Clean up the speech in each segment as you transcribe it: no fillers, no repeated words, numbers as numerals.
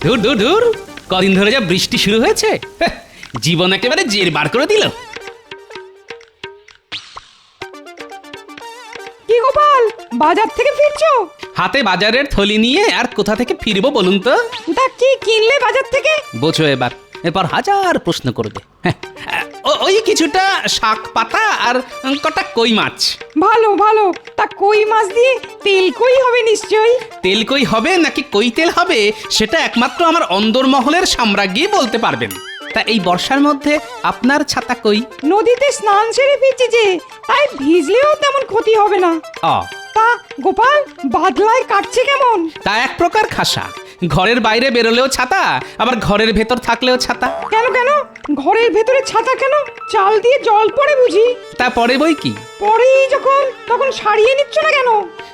ধুর ধুর ধুর, কদিন ধরে যা বৃষ্টি শুরু হয়েছে, হ্যাঁ, জীবন একেবারে জের বার করে দিল। কি গোপাল, বাজার থেকে ফিরছো? হাতে বাজারের থলি নিয়ে আর কোথা থেকে ফিরবো বলুন তো? তা কি কিনলে বাজার থেকে? বোঝো এবার, এরপর হাজার প্রশ্ন করবে। হ্যাঁ, ওই কিছুটা শাক পাতা আর কটা কই মাছ। ভালো ভালো, তা কই মাছ দিয়ে তেল কই হবে নিশ্চয়ই। তেল কই হবে নাকি কই তেল হবে সেটা একমাত্র আমার অন্দরমহলের সাম্রাজ্ঞী বলতে পারবেন। তা এই বর্ষার মধ্যে আপনার ছাতা কই? নদীতে স্নান সেরে ফিরছি যে, তাই ভিজলেও তেমন ক্ষতি হবে না। অ তা গোপাল, বাদলায় কাটছে কেমন? তা এক প্রকার খাসা, ঘরের বাইরে বেরোলেও ছাতা, আবার ঘরের ভেতর থাকলেও ছাতা। কেন কেন, ঘরের ভেতরে ছাতা কেন? চাল দিয়ে জল পড়ে বুঝি? তা পরে বই কি, পরেই যখন তখন সারিয়ে নিচ্ছ না কেন?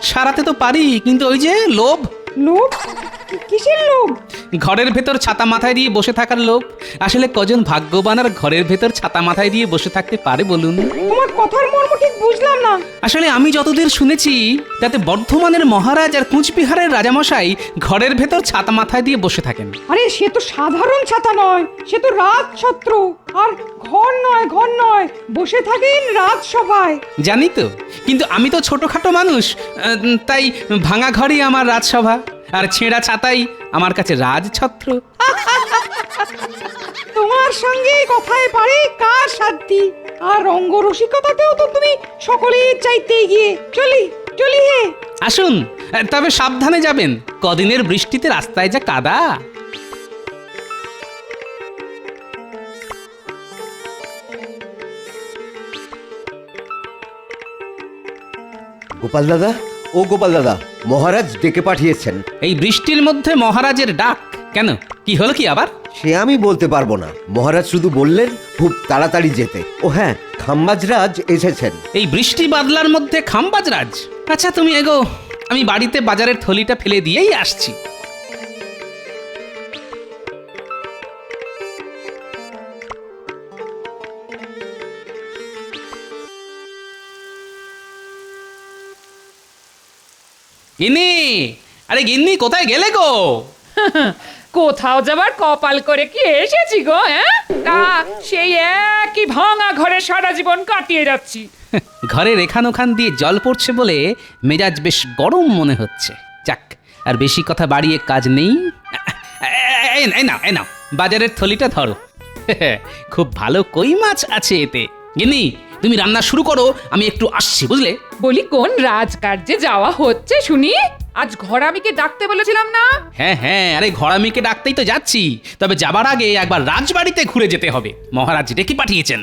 সারাতে তো পারি, কিন্তু ওই যে লোভ। লোভ? কিসের লোভ? ঘরের ভেতর ছাতা মাথায় দিয়ে বসে থাকার লোভ। আসলে কজন ভাগ্যবান আর ঘরের ভেতর ছাতা মাথায় দিয়ে বসে থাকতে পারে বলুন? তোমার কথার মর্ম ঠিক বুঝলাম না। আসলে আমি যতদূর শুনেছি তাতে বর্ধমানের মহারাজ আর কুচবিহারের রাজামশাই ঘরের ভেতর ছাতা মাথায় দিয়ে বসে থাকেন। আরে সে তো সাধারণ ছাতা নয়, সে তো রাজছত্র। আর ঘর নয়, ঘর নয়, বসে থাকেন রাজসভায়। জানি তো, কিন্তু আমি তো ছোটখাটো মানুষ, তাই ভাঙা ঘরই আমার রাজসভা, আর ছেঁড়া ছাতাই আমার কাছে রাজছত্র। তোমার সঙ্গে কথায় পারে কার সাধ্যি, আর রঙ্গরসিকতাতেও তো তুমি সকলের চাইতে এগিয়ে। চলি চলি হে। আসুন, তবে সাবধানে যাবেন, কদিনের বৃষ্টিতে রাস্তায় যা কাদা। গোপাল দাদা, ও গোপাল দাদা, মহারাজ ডেকে পাঠিয়েছেন। এই বৃষ্টির মধ্যে মহারাজের ডাক কেন? কি হলো কি আবার? সে আমি বলতে পারবো না, মহারাজ শুধু বললেন খুব তাড়াতাড়ি যেতে। ও হ্যাঁ, খাম্বাজরাজ এসেছেন। এই বৃষ্টি বাদলার মধ্যে খাম্বাজরাজ? আচ্ছা তুমি এগো, আমি বাড়িতে বাজারের থলিটা ফেলে দিয়েই আসছি। গিন্নি, আরে গিন্নি, কোথায় গেলে গো? কোথাও যাবার কপাল করে কি এসেছি গো? তা সেই একই ভাঙা ঘরে সারা জীবন কাটিয়ে যাচ্ছি। ঘরের এখান ওখান দিয়ে জল পড়ছে বলে মেজাজ বেশ গরম মনে হচ্ছে। যাক, আর বেশি কথা বাড়িয়ে কাজ নেই। এই নাও বাজারের থলিটা ধরো। খুব ভালো কই মাছ আছে এতে। গিন্নি, তুমি রান্না শুরু করো, আমি একটু আসছি, বুঝলে? বলি, কোন রাজকার্যে যাওয়া হচ্ছে শুনি? আজ ঘরামিকে ডাকতে বলেছিলাম না? হ্যাঁ, আরে ঘরামিকে ডাকতেই তো যাচ্ছি, তবে যাবার আগে একবার রাজবাড়িতে ঘুরে যেতে হবে। মহারাজ ডেকে পাঠিয়েছেন।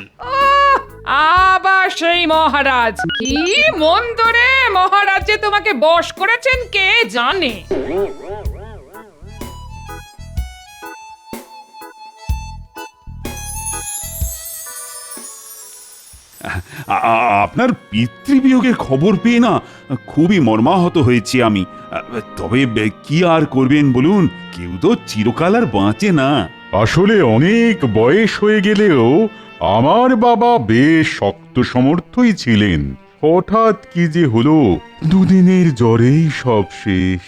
আবার সেই মহারাজ? কি মন্দ রে, মহারাজ যে তোমাকে বশ করেছেন কে জানে। আপনার পিতৃবিয়োগের খবর পেয়ে না খুবই মর্মাহত হয়েছি আমি। তবে কি আর করবেন বলুন, কেউ তো চিরকাল আর বাঁচে না। আসলে অনেক বয়স হয়ে গেলেও আমার বাবা বেশ শক্ত সমর্থই ছিলেন। হঠাৎ কি যে হলো, দুদিনের জ্বরেই সব শেষ।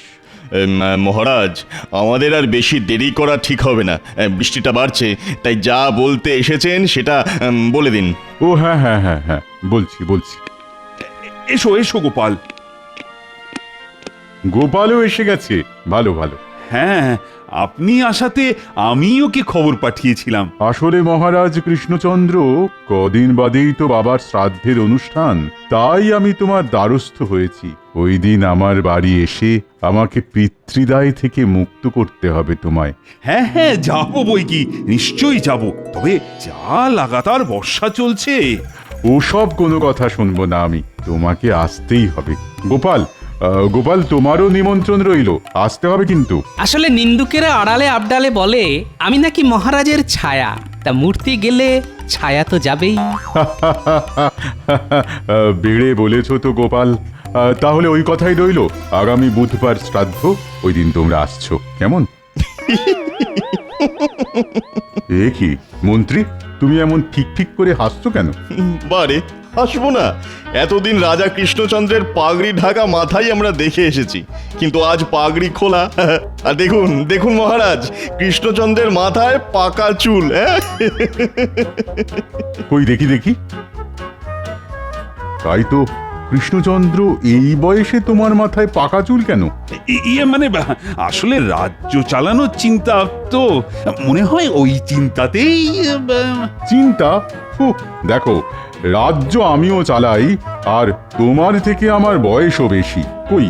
মহারাজ, আমাদের আর বেশি দেরি করা ঠিক হবে না। বৃষ্টিটা বাড়ছে, তাই যা বলতে এসেছেন সেটা বলে দিন। ও হ্যাঁ, বলছি। এসো এসো গোপাল। গোপালও এসে গেছে, ভালো। হ্যাঁ, আপনি আসাতে আমি ওকে খবর পাঠিয়েছিলাম। আসলে মহারাজ কৃষ্ণচন্দ্র, কদিন বাদেই তো বাবার শ্রাদ্ধের অনুষ্ঠান, তাই আমি তোমার দ্বারস্থ হয়েছি। ওই দিন আমার বাড়ি এসে আমাকে পিতৃদায় থেকে মুক্ত করতে হবে তোমায়। হ্যাঁ, যাবো বই কি, নিশ্চয়ই যাব। তবে যা লাগাতার বর্ষা চলছে। ওসব কোনো কথা শুনবো না আমি, তোমাকে আসতেই হবে। গোপাল, তোমারও নিমন্ত্রণ রইল, আসতে হবে কিন্তু। আসলে নিন্দুকেরা আড়ালে আবডালে বলে আমি নাকি মহারাজের ছায়া, তা মূর্তি গেলে ছায়া তো যাবেই। বেড়ে বলেছ তো গোপাল। তাহলে ওই কথাই রইল, আগামী বুধবার শ্রাদ্ধ, ওই দিন তোমরা আসছো, কেমন? এ কি মন্ত্রী, তুমি এমন ঠিক ঠিক করে হাসছো কেন? বারে হাসবো না? এতদিন রাজা কৃষ্ণচন্দ্রের পাগড়ি ঢাকা মাথায় আমরা দেখে এসেছি, কিন্তু আজ পাগড়ি খোলা। আর দেখুন দেখুন মহারাজ, কৃষ্ণচন্দ্রের মাথায় পাকা চুল। হ্যাঁ, কই দেখি দেখি। তাই তো, কৃষ্ণচন্দ্র, এই বয়সে তোমার মাথায় পাকা চুল কেন? ইয়ে মানে আসলে রাজ্য চালানোর চিন্তা তো, মনে হয় ওই চিন্তাতেই চিন্তা? দেখো, রাজ্য আমিও চালাই, আর তোমার থেকে আমার বয়সও বেশি। কই,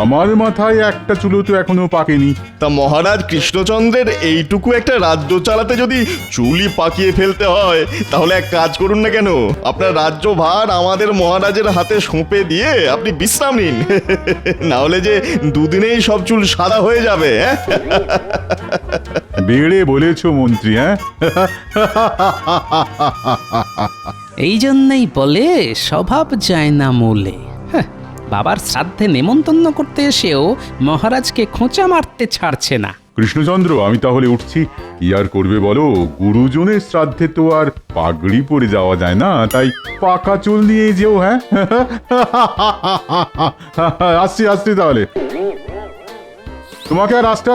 আমার মাথায় একটা চুলও তো এখনো পাকেনি। তা মহারাজ কৃষ্ণচন্দ্রের এইটুকু একটা রাজ্য চালাতে যদি চুলই পাকিয়ে ফেলতে হয়, তাহলে এক কাজ করুন না কেন, আপনার রাজ্য ভার আমাদের মহারাজের হাতে সঁপে দিয়ে আপনি বিশ্রাম নিন। না হলে যে দুদিনেই সব চুল সাদা হয়ে যাবে। হ্যাঁ, বেড়ে বলেছো মন্ত্রী। হ্যাঁ, এই জন্যই বলে স্বভাব যায় না মূলে। হ্যাঁ, বাবার শ্রাদ্ধে নেমন্তন্ন করতে এসেও মহারাজকে খোঁচা মারতে ছাড়ছে না। কৃষ্ণচন্দ্র, আমি তাহলে উঠছি। কি আর করবে বলো, গুরুজনের শ্রাদ্ধে তো আর পাগড়ি পরে যাওয়া যায় না, তাই পাকা চুল নিয়ে যেও। হ্যাঁ, আসছি আসছি তাহলে। তোমাকে আর আসতে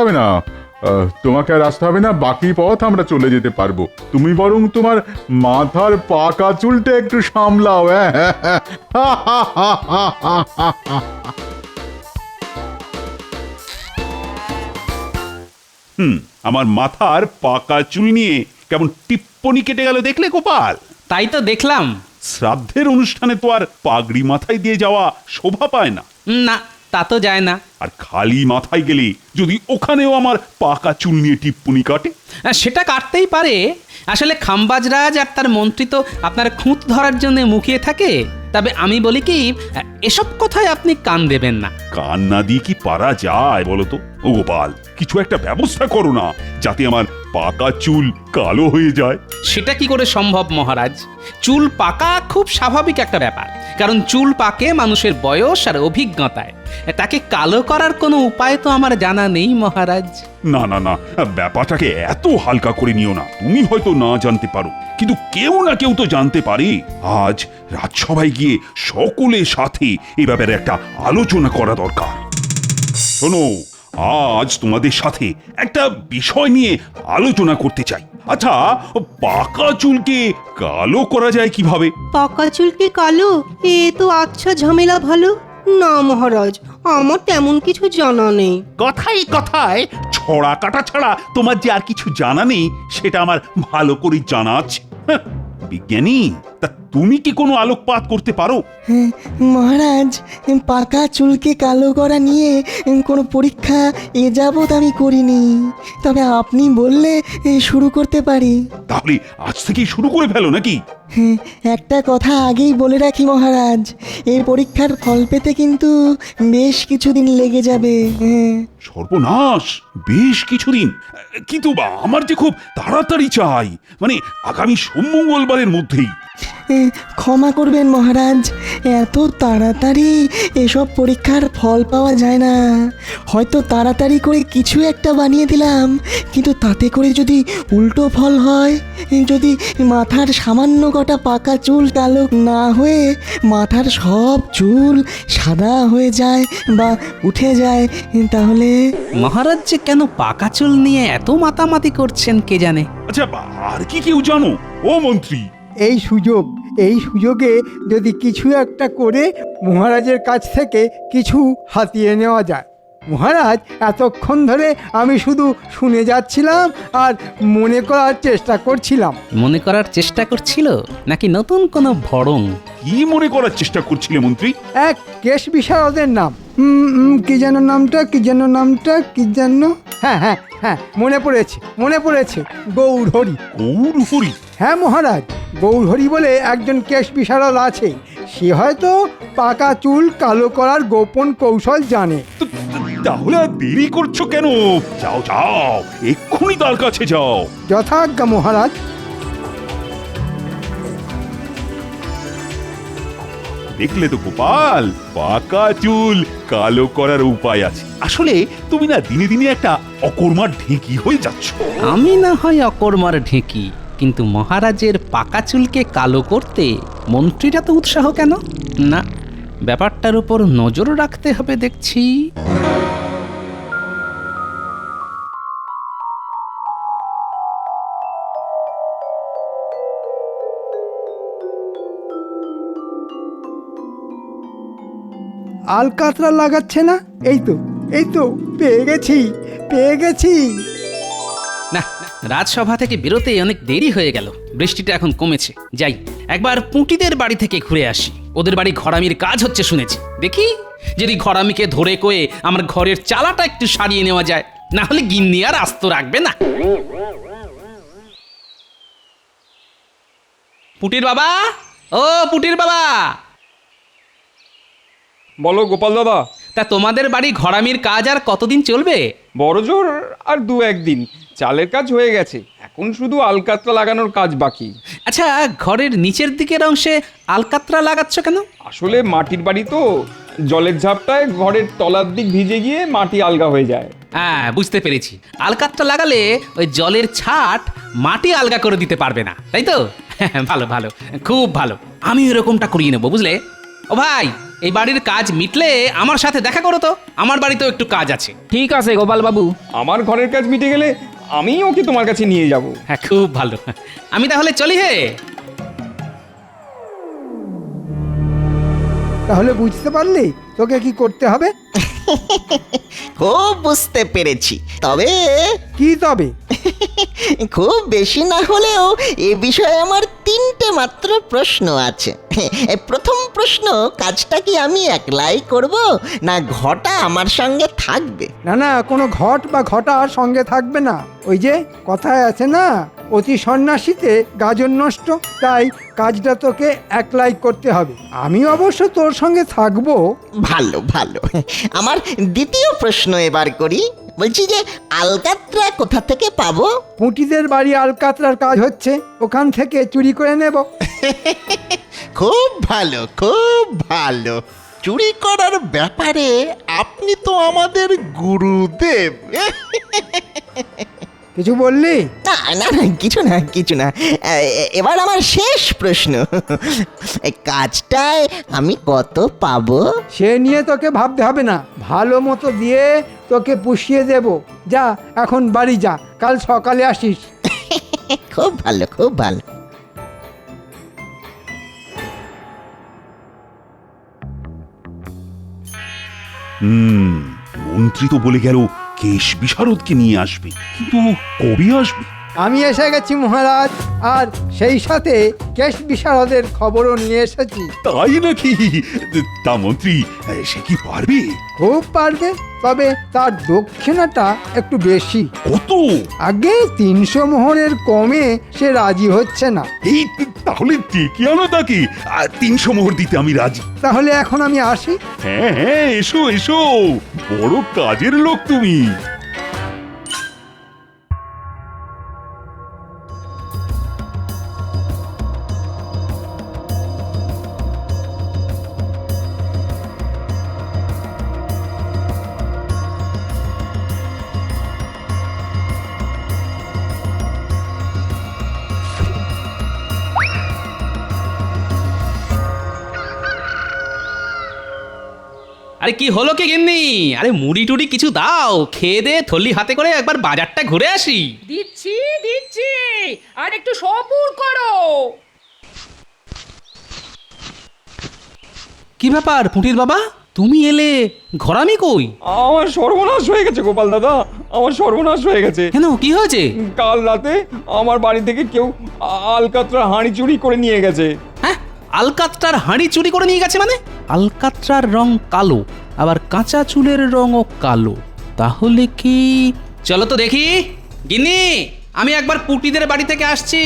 হবে না, বাকি পথ আমরা চলে যেতে পারবো। তুমি বরং তোমার মাথার পাকা চুলটা একটু সামলাও। হ্যাঁ, আমার মাথার পাকা চুল নিয়ে কেমন টিপ্পনি কেটে গেল দেখলে গোপাল? তাই তো দেখলাম। শ্রাদ্ধের অনুষ্ঠানে তো আর পাগড়ি মাথায় দিয়ে যাওয়া শোভা পায় না। না, তা তো যায় না। আর খালি মাথায় গেলে যদি ওখানেও আমার পাকা চুল নিয়ে টিপ্পনি কাটে? সেটা কাটতেই পারে। আসলে খাম্বাজরাজ আর তার মন্ত্রী তো আপনার খুঁত ধরার জন্য মুখিয়ে থাকে। তবে আমি বলি কি, এসব কথায় আপনি কান দেবেন না। কান না দিয়ে কি পারা যায় বলো তো? ও গোপাল, কিছু একটা ব্যবস্থা করো না, যাতে আমার পাকা চুল কালো হয়ে যায়। সেটা কি করে সম্ভব মহারাজ? চুল পাকা খুব স্বাভাবিক একটা ব্যাপার, কারণ চুল পাকে মানুষের বয়স আর অভিজ্ঞতায়। তাকে কালো করার কোনো উপায় তো আমার জানা নেই মহারাজ। না না না, ব্যাপারটাকে এত হালকা করে নিও না। তুমি হয়তো না জানতে পারো, কিন্তু কেউ না কেউ তো জানতে পারে। আজ রাজসভায় গিয়ে সকলের সাথে এ ব্যাপারে একটা আলোচনা করা দরকার। শোনো, আজ তোমাদের সাথে একটা বিষয় নিয়ে আলোচনা করতে চাই। আচ্ছা, পাকা চুলকে কালো করা যায় কিভাবে? পাকা চুলকে কালো? এ তো আচ্ছা ঝামেলা ভালো। না মহারাজ, আমার তেমন কিছু জানা নেই। কথায় কথায় ছড়া কাটা ছাড়া তোমার যে আর কিছু জানা নেই, সেটা আমার ভালো করে জানা আছে। হ্যাঁ, বিজ্ঞানী, তা তুমি কি কোনো আলোকপাত করতে পারো? মহারাজ, পাকা চুলকে কালো করা নিয়ে কোনো পরীক্ষা এ যাবৎ আমি করিনি, তবে আপনি বললে শুরু করতে পারি। তাহলে আজ থেকেই শুরু করে ফেলো নাকি? একটা কথা আগেই বলে রাখি মহারাজ, এই পরীক্ষার ফল পেতে কিন্তু বেশ কিছুদিন লেগে যাবে। সর্বনাশ, বেশ কিছুদিন? কিন্তু আমার যে খুব তাড়াতাড়ি চাই, মানে আগামী সোমমঙ্গলবারের মধ্যেই। ক্ষমা করবেন মহারাজ, এত তাড়াতাড়ি এসব পরীক্ষার ফল পাওয়া যায় না। হয়তো তাড়াতাড়ি করে কিছু একটা বানিয়ে দিলাম, কিন্তু তাতে করে যদি উল্টো ফল হয়, যদি মাথার সামান্য কটা পাকা চুল কালো না হয়ে মাথার সব চুল সাদা হয়ে যায় বা উঠে যায়, তাহলে? মহারাজ যে কেন পাকা চুল নিয়ে এত মাতামাতি করছেন কে জানে। আচ্ছা, আর কি কেউ জানো? ও মন্ত্রী, এই সুযোগে যদি কিছু একটা করে মহারাজের কাছ থেকে কিছু হাতিয়ে নেওয়া যায়। মহারাজ, এতক্ষণ ধরে আমি শুধু শুনে যাচ্ছিলাম আর মনে করার চেষ্টা করছিলাম। মনে করার চেষ্টা করছিল নাকি নতুন কোনো ভড়ং? কি মনে করার চেষ্টা করছিলে মন্ত্রী? এক কেশ বিশারদের নাম, কি যেন নামটা, হ্যাঁ, মনে পড়েছে, গৌরহরি। গৌরহরি? হ্যাঁ মহারাজ, গৌরহরি বলে একজন কেশ বিশারদ আছে। সে হয়তো পাকা চুল কালো করার গোপন কৌশল জানে। তাহলে আর দেরি করছো কেন? যাও যাও, এক্ষুনি তার কাছে যাও। যথাজ্ঞা মহারাজ। দেখলে তো গোপাল, পাকা চুল কালো করার উপায় আছে। আসলে তুমি না দিনে দিনে একটা অকর্মার ঢেঁকি হয়ে যাচ্ছ। আমি না হয় অকর্মার ঢেঁকি, কিন্তু মহারাজের পাকা চুলকে কালো করতে মন্ত্রীরা তো উৎসাহ কেন? না, ব্যাপারটার উপর নজর রাখতে হবে দেখছি। আলকাতরা লাগাচ্ছে না? এই তো পেয়ে গেছি। না, রাজসভা থেকে বেরোতে অনেক দেরি হয়ে গেল। বৃষ্টিটা এখন কমেছে। যাই, একবার পুঁটিদের বাড়ি থেকে ঘুরে আসি। ওদের বাড়ি ঘরামির কাজ হচ্ছে শুনেছি। দেখি যদি ঘরামিকে ধরে কয়ে আমার ঘরের চালাটা একটু সারিয়ে নেওয়া যায়, না হলে গিন্নি আর আস্ত রাখবে না। পুটির বাবা, ও পুটির বাবা, বলো গোপাল দাদা। তা তোমাদের বাড়ি ঘরামির কাজ আর কতদিন চলবে? বড়জোর আর 2-1 দিন। চালের কাজ হয়ে গেছে, এখন শুধু আলকাতরা লাগানোর কাজ বাকি। আচ্ছা, ঘরের নিচের দিকের অংশে আলকাতরা লাগাচ্ছ কেন? আসলে মাটির বাড়ি তো, জলের ঝাপটায় ঘরের তলার দিক ভিজে গিয়ে মাটি আলগা হয়ে যায়। হ্যাঁ, বুঝতে পেরেছি। আলকাতরা লাগালে ওই জলের ছাট মাটি আলগা করে দিতে পারবে না, তাই তো? ভালো ভালো, খুব ভালো। আমি এরকমটা করিয়ে নেবো, বুঝলে? ও ভাই, এই বাড়ির কাজ মিটলে আমার সাথে দেখা করো তো, আমার বাড়িতেও একটু কাজ আছে। ঠিক আছে গোপাল বাবু। আমার ঘরের কাজ মিটে গেলে আমি ওকে তোমার কাছে নিয়ে যাব। হ্যাঁ, খুব ভালো। আমি তাহলে চলি হে। তাহলে বুঝতে পারলি তোকে কি করতে হবে? খুব বুঝতে পেরেছি, তবে কি তবে? খুব বেশি না হলেও এ বিষয়ে আমার 3টে মাত্র প্রশ্ন আছে। প্রথম প্রশ্ন, কাজটা কি আমি একলাই করব, না ঘটা আমার সঙ্গে থাকবে? না, কোনো ঘট বা ঘটার সঙ্গে থাকবে না। ওই যে কথায় আছে না, অতি সন্ন্যাসীতে গাজন নষ্ট। তাই কাজটা তোকে একলাই করতে হবে। আমি অবশ্য তোর সঙ্গে থাকবো। ভালো ভালো। আমার দ্বিতীয় প্রশ্ন এবার করি। বলছি যে আলকাতরা কোথা থেকে পাবো? পুঁটিদের বাড়ি আলকাতরার কাজ হচ্ছে, ওখান থেকে চুরি করে নেব। খুব ভালো, খুব ভালো। চুরি করার ব্যাপারে আপনি তো আমাদের গুরুদেব। কিছু বললি? না না না, কিছু না। এবার আমার শেষ প্রশ্ন, এই কাজটায় আমি কত পাবো? সে নিয়ে তোকে ভাবতে হবে না, ভালো মতো দিয়ে তোকে পুষিয়ে দেব। যা, এখন বাড়ি যা, কাল সকালে আসিস। খুব ভালো, খুব ভালো। মন্ত্রী তো বলে গেল কেশ বিশারদকে নিয়ে আসবে, কিন্তু কবে আসবে? আমি এসে গেছি মহারাজ, আর সেই সাথে কেশ বিশারদের খবরও নিয়ে এসেছি। তাই নাকি? তা মন্ত্রী সে কি পারবে? খুব পারবে, তবে তার দক্ষিণাটা একটু বেশি। কত? আগে 300 মোহরের কমে সে রাজি হচ্ছে না। এই তাহলে ডেকে আনো তাকে, 300 মোহর দিতে আমি রাজি। তাহলে এখন আমি আসি। হ্যাঁ, এসো এসো, বড় কাজের লোক তুমি। আরে কি হলো কি গিন্নি? আরে মুড়ি টুড়ি কিছু দাও, খেয়ে দে থলি হাতে করে একবার বাজারটা ঘুরে আসি। দিচ্ছি দিচ্ছি, আর একটু সবুর করো। কি ব্যাপার পুঁটির বাবা, তুমি এলে, ঘরামি কই? আমার সর্বনাশ হয়ে গেছে গোপাল দাদা, আমার সর্বনাশ হয়ে গেছে। কেন, কি হয়েছে? কাল রাতে আমার বাড়ি থেকে কেউ আলকাতরা হাঁড়ি চুরি করে নিয়ে গেছে। হ্যাঁ, আলকাতরার হাঁড়ি চুরি করে নিয়ে গেছে মানে? আলকাতরার রং কালো, আবার কাঁচা চুলের রঙও কালো, তাহলে কি? চলো তো দেখি। গিন্নি, আমি একবার পুটিদের বাড়ি থেকে আসছি।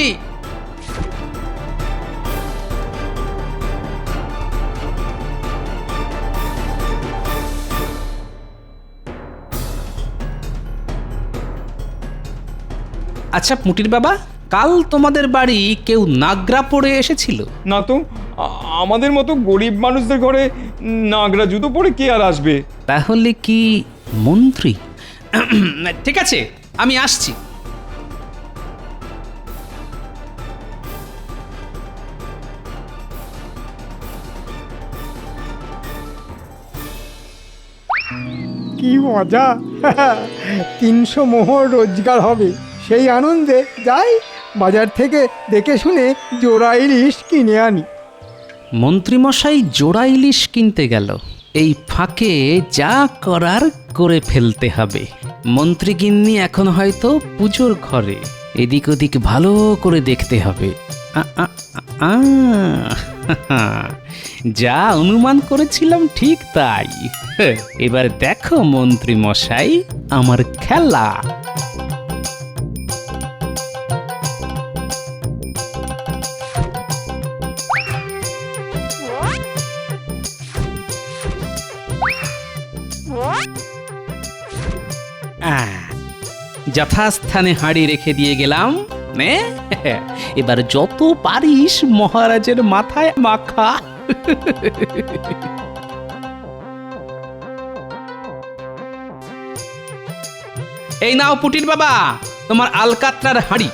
আচ্ছা পুটির বাবা, কাল তোমাদের বাড়ি কেউ নাগরা পরে এসেছিল? না তো, আমাদের মতো গরিব মানুষদের ঘরে নাগরা জুতো পরে কে আর আসবে? তাহলে কি মন্ত্রী? ঠিক আছে, আমি আসছি। কি মজা! 300 মোহর রোজগার হবে। সেই আনন্দে যাই বাজার থেকে দেখে শুনে জোড়া ইলিশ কিনে আনি। মন্ত্রীমশাই জোড়া ইলিশ কিনতে গেল। এই ফাঁকে যা করার করে ফেলতে হবে। মন্ত্রী গিন্নি এখন হয়তো পুজোর ঘরে, এদিক ওদিক ভালো করে দেখতে হবে। যা অনুমান করেছিলাম ঠিক তাই। এবার দেখো মন্ত্রী মশাই আমার খেলা। যথাস্থানে হাঁড়ি রেখে দিয়ে গেলাম। নে, এবার যত পারিস মহারাজের মাথায় মাখা। এই নাও পুটির বাবা, তোমার আলকাত্রার হাঁড়ি।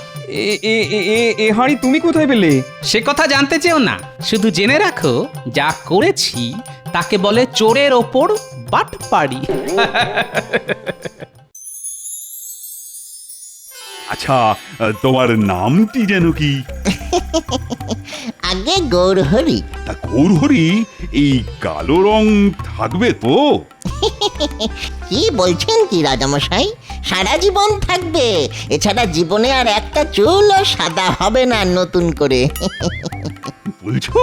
এ হাঁড়ি তুমি কোথায় পেলে? সে কথা জানতে চেও না, শুধু জেনে রাখো যা করেছি তাকে বলে চোরের ওপর বাটপাড়ি। আচ্ছা, তোমার নামটি যেন কি? আগে গৌরহরি। তা গৌরহরি, এই কালো রং থাকবে তো? কি বলছেন কি রাজামশাই, সারা জীবন থাকবে। এছাড়া জীবনে আর একটা চুলও সাদা হবে না নতুন করে। বলছো?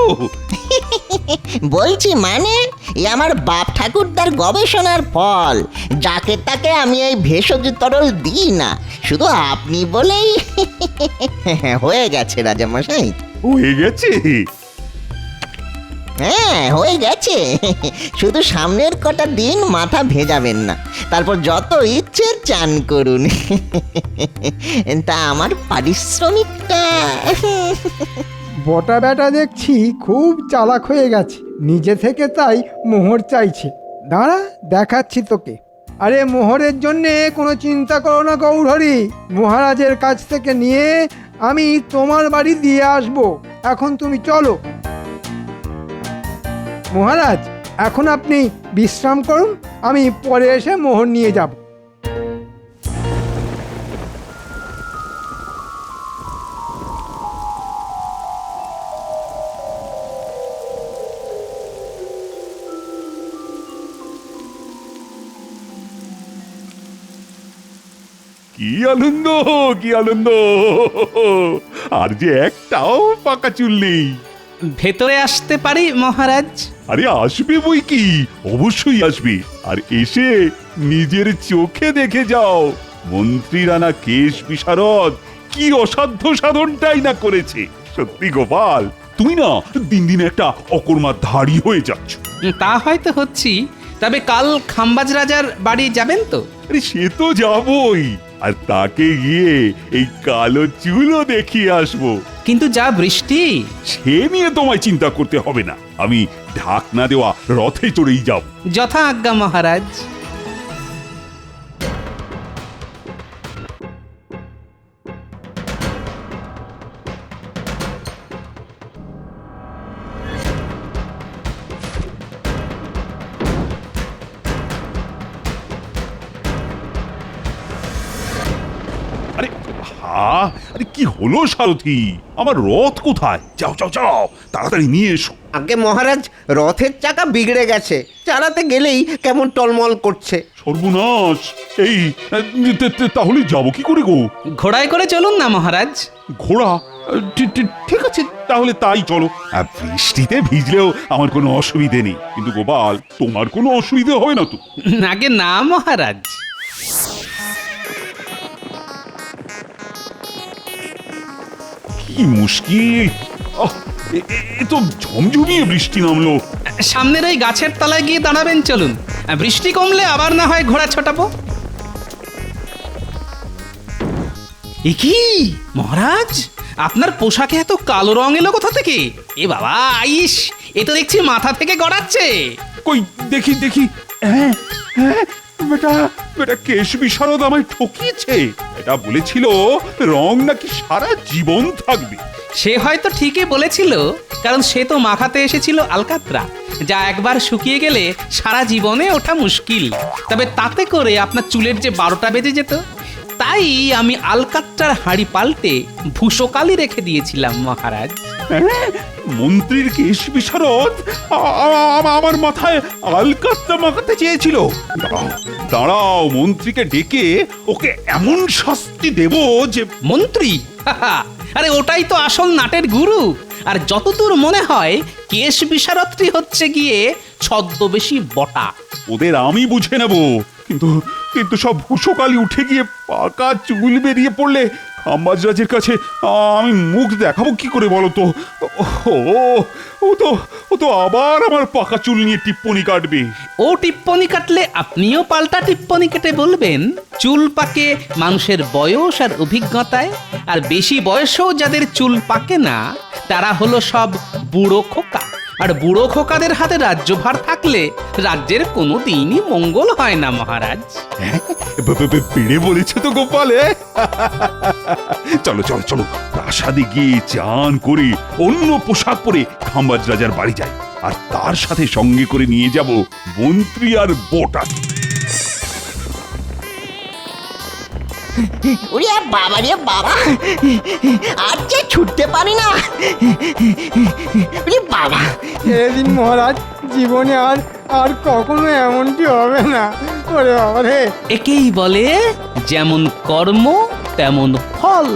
বলছি মানে, এ আমার বাপ ঠাকুরদার গবেষণার ফল। যাকে তাকে আমি এই ভেষজ তরল দিই না, শুধু আপনি বলেই হয়ে গেছে রাজামশাই। হয়ে গেছে? হ্যাঁ, হয়ে গেছে। শুধু সামনের কটা দিন মাথা ভেজাবেন না, তারপর যত ইচ্ছে চান করুন। তা আমার পারিশ্রমিকটা? বটা বেটা দেখছি খুব চালাক হয়ে গেছে, নিজে থেকে তাই মোহর চাইছে। দাঁড়া, দেখাচ্ছি তোকে। আরে মোহরের জন্যে কোনো চিন্তা করো না গৌরহরি, মহারাজের কাছ থেকে নিয়ে আমি তোমার বাড়ি দিয়ে আসবো। এখন তুমি চলো। মহারাজ, এখন আপনি বিশ্রাম করুন, আমি পরে এসে মোহর নিয়ে যাব। কি আনন্দ, কি আনন্দ! আর যে একটাও পাকা চুল নেই। ভেতরে আসতে পারি মহারাজ? আরে আসবে বই কি, অবশ্যই আসবে। আর এসে নিজের চোখে দেখে যাও, মন্ত্রী রানা কেশ বিশারদ কি অসাধ্য সাধনটাই না করেছে। সত্যি গোপাল, তুমি না দিন দিন একটা অকর্মার ধাড়ি হয়ে যাচ্ছ। তা হয়তো হচ্ছি, তবে কাল খাম্বাজ রাজার বাড়ি যাবেন তো? আরে সে তো যাবই, আর তাকে গিয়ে এই কালো চুলও দেখিয়ে আসবো। কিন্তু যা বৃষ্টি! সে নিয়ে তোমায় চিন্তা করতে হবে না, আমি ঢাকনা দেওয়া রথে চড়েই যাব। যথা আজ্ঞা মহারাজ। আরে কি হলো সারথি, আমার রথ কোথায়? যাও যাও যাও, তাড়াতাড়ি নিয়ে এসো। আগে মহারাজ, রথের চাকা বিগড়ে গেছে, চালাতে গেলেই কেমন টলমল করছে। সর্বনাশ! এই তাহলে যাবো কি করে গো? ঘোড়ায় করে চলুন না মহারাজ। ঘোড়া? ঠিক আছে, তাহলে তাই চলো। বৃষ্টিতে ভিজলেও আমার কোনো অসুবিধে নেই, কিন্তু গোপাল, তোমার কোনো অসুবিধে হবে না তো? আগে না মহারাজ। কি মুশকিল! এ তো ঝমঝমিয়ে বৃষ্টি নামলো। সামনের ওই গাছের তলায় গিয়ে দাঁড়াবেন, চলুন। বৃষ্টি কমলে আবার না হয় ঘোড়া ছোটাবো। এ কি মহারাজ, আপনার পোশাকে এত কালো রং এলো কোথা থেকে? এ বাবা, আইস, এ তো দেখছি মাথা থেকে গড়াচ্ছে। কই দেখি দেখি, হ্যাঁ হ্যাঁ, বেটা বেটা কেশ বিশারদ আমায় ঠকিয়েছে। এটা বলেছিল রং নাকি সারা জীবন থাকবে। সে হয়তো ঠিকই বলেছিল, কারণ সে তো মাখাতে এসেছিল আলকাতরা, যা একবার শুকিয়ে গেলে সারা জীবনে ওঠা মুশকিল। তবে তাতে করে আপনার চুলের যে 12টা বেজে যেত, তাই আমি আলকাতরার হাঁড়ি পাল্টে ভূষকালি রেখে দিয়েছিলাম মহারাজ। হ্যাঁ, মন্ত্রীর কেশ বিশারদ আমার মাথায় আলকাতরা মাখাতে চেয়েছিল। দাঁড়াও দাঁড়াও, মন্ত্রীকে ডেকে ওকে এমন শাস্তি দেব যে। মন্ত্রী? আরে ওটাই তো আসল নাটের গুরু। আর যতদূর মনে হয় কেশ বিশারদটি হচ্ছে গিয়ে ছদ্মবেশী বটা। ওদের আমি বুঝে নেব, কিন্তু কিন্তু সব ভূষকালি উঠে গিয়ে পাকা চুল বেরিয়ে পড়লে খাম্বাজরাজের কাছে আমি মুখ দেখাবো কি করে বলো তো? ও তো আবার আমার পাকা চুল নিয়ে টিপ্পনি কাটবে। ও টিপ্পনি কাটলে আপনিও পাল্টা টিপ্পনি কেটে বলবেন চুল পাকে মানুষের বয়স আর অভিজ্ঞতায়, আর বেশি বয়সেও যাদের চুল পাকে না তারা হলো সব বুড়ো খোকা। আর বুড়ো খোকাদের হাতে রাজ্যভার থাকলে রাজ্যের কোনো দিনই মঙ্গল হয় না মহারাজ। বেড়ে বলেছে তো গোপালে। চলো চলো চলো, প্রাসাদে গিয়ে চান করে অন্য পোশাক পরে খাম্বাজ রাজার বাড়ি যাই, আর তার সাথে সঙ্গে করে নিয়ে যাব মন্ত্রী আর বটা। ওরে বাবা রে বাবা, আর যে ছুটতে পারি না। ওরে বাবা, এদিন মহারাজ, জীবনে আর আর কখনো এমনটি হবে না। ওরে বাবা রে! একেই বলে যেমন কর্ম তেমন ফল।